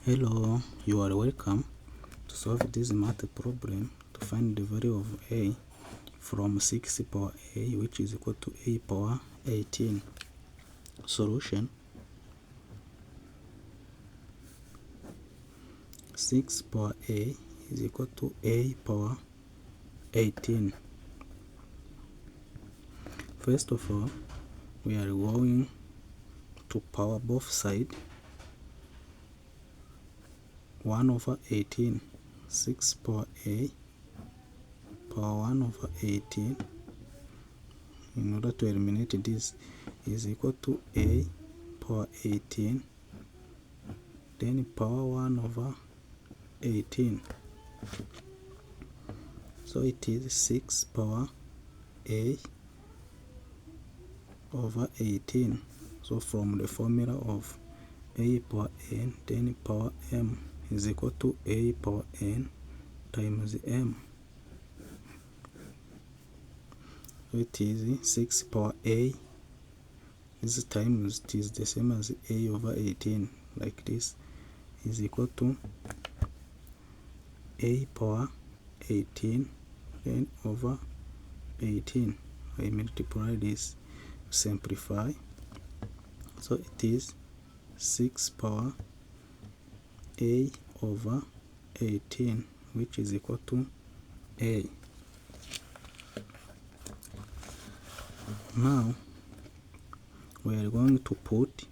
Hello, you are welcome to solve this math problem to find the value of a from 6 power a, which is equal to a power 18. Solution: 6 power a is equal to a power 18. First of all, we are going to power both sides. 1 over 18, 6 power a power 1 over 18. In order to eliminate this, is equal to a power 18, then power 1 over 18. So it is 6 power a over 18. So from the formula of a power n, then power m is equal to a power n times m. So it is 6 power a. This times it is the same as a over 18, like this, is equal to a power 18 then over 18. I multiply this, simplify. So it is 6 power a over 18, which is equal to a. Now we are going to put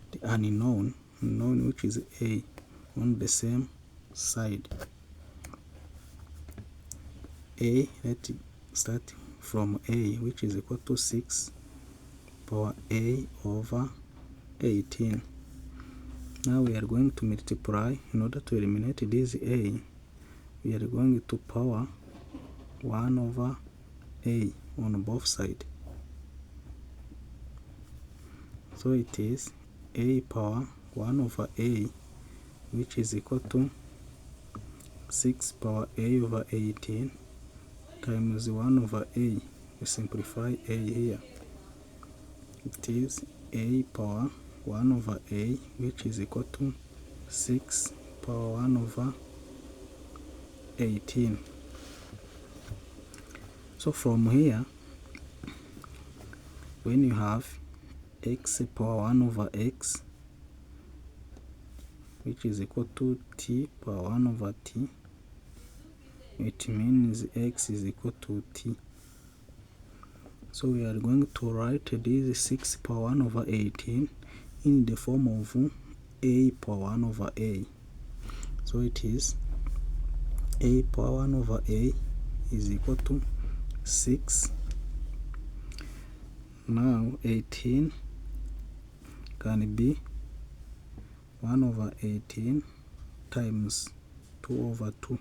the unknown which is a on the same side. A, let's start from a, which is equal to 6 power a over 18. Now we are going to multiply. In order to eliminate this a, we are going to power 1 over a on both sides. So it is a power 1 over a, which is equal to 6 power a over 18 times 1 over a. We simplify a here. It is a power 1 over a, which is equal to 6 power 1 over 18. So from here, when you have x power 1 over x, which is equal to t power 1 over t, it means x is equal to t. So we are going to write this 6 power 1 over 18 in the form of a power 1 over a. So it is a power 1 over a is equal to 6. Now 18 can be 1 over 18 times 2 over 2.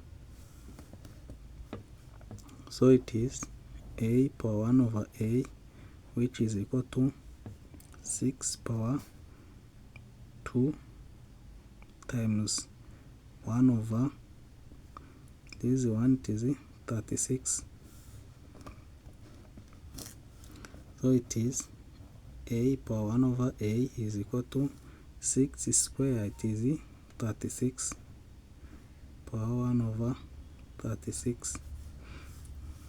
So it is a power 1 over a, which is equal to 6 power 2 times 1 over this one is 36. So it is a power 1 over a is equal to 6 square, it is 36, power 1 over 36.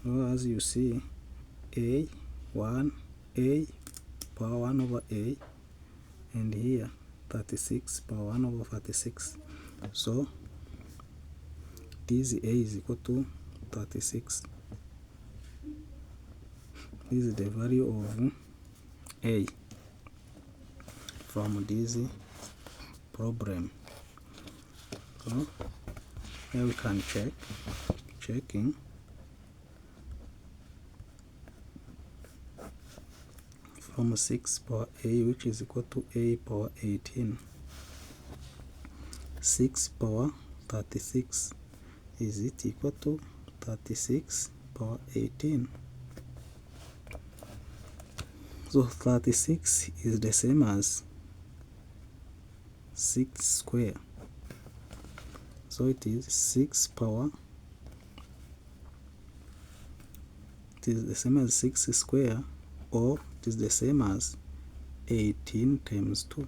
So as you see, a power 1 over a, and here 36 power 1 over 36. So this a is equal to 36. This is the value of a from this problem. So here we can checking. From 6 power a, which is equal to a power 18. 6 power 36, is it equal to 36 power 18? So 36 is the same as 6 square. So it is 6 power, it is the same as 6 square, or it is the same as 18 times 2.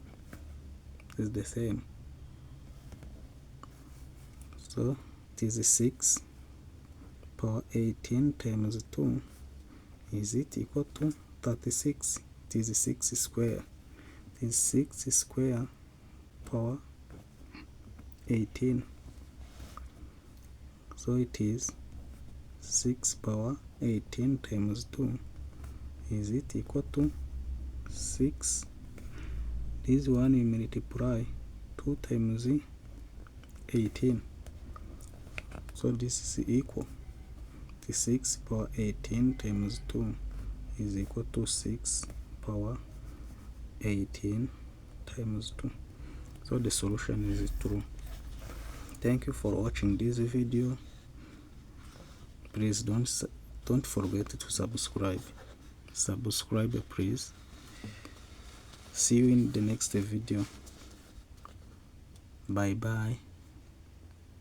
It is the same. So it is 6 power 18 times 2. Is it equal to 36? It is 6 square. It is 6 square power 18. So it is 6 power 18 times 2. Is it equal to 6? This one you multiply 2 times 18. So this is equal to 6 power 18 times 2 is equal to 6 power 18 times 2. So the solution is true. Thank you for watching this video. Please don't forget to subscribe. Subscribe, please. See you in the next video. Bye bye.